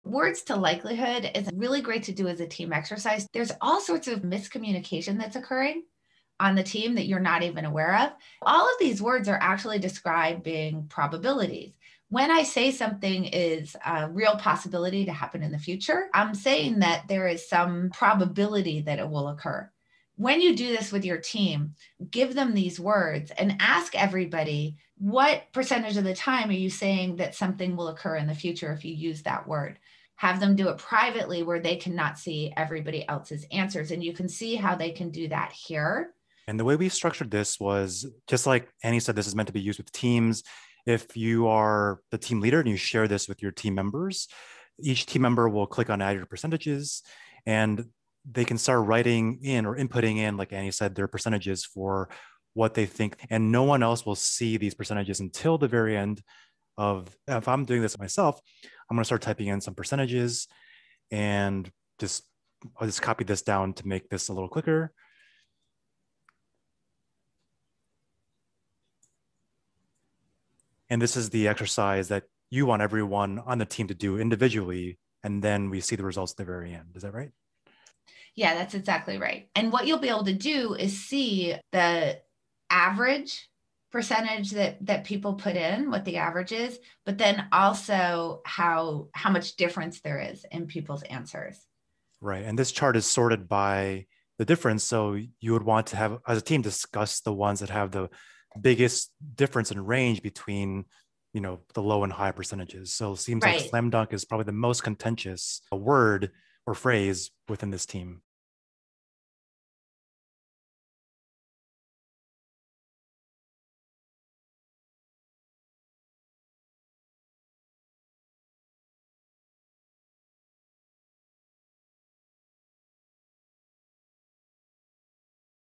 Words to likelihood is really great to do as a team exercise. There's all sorts of miscommunication that's occurring on the team that you're not even aware of. All of these words are actually describing probabilities. When I say something is a real possibility to happen in the future, I'm saying that there is some probability that it will occur. When you do this with your team, give them these words and ask everybody, what percentage of the time are you saying that something will occur in the future if you use that word? Have them do it privately where they cannot see everybody else's answers. And you can see how they can do that here. And the way we structured this was just like Annie said, this is meant to be used with teams. If you are the team leader and you share this with your team members, each team member will click on add your percentages and they can start writing in or inputting in, like Annie said, their percentages for what they think. And no one else will see these percentages until the very end of, if I'm doing this myself, I'm going to start typing in some percentages and I'll just copy this down to make this a little quicker. And this is the exercise that you want everyone on the team to do individually. And then we see the results at the very end. Is that right? Yeah, that's exactly right. And what you'll be able to do is see the average percentage that people put in, what the average is, but then also how much difference there is in people's answers. Right. And this chart is sorted by the difference. So you would want to have, as a team, discuss the ones that have the biggest difference in range between, the low and high percentages. So it seems like Right. slam dunk is probably the most contentious word or phrase within this team.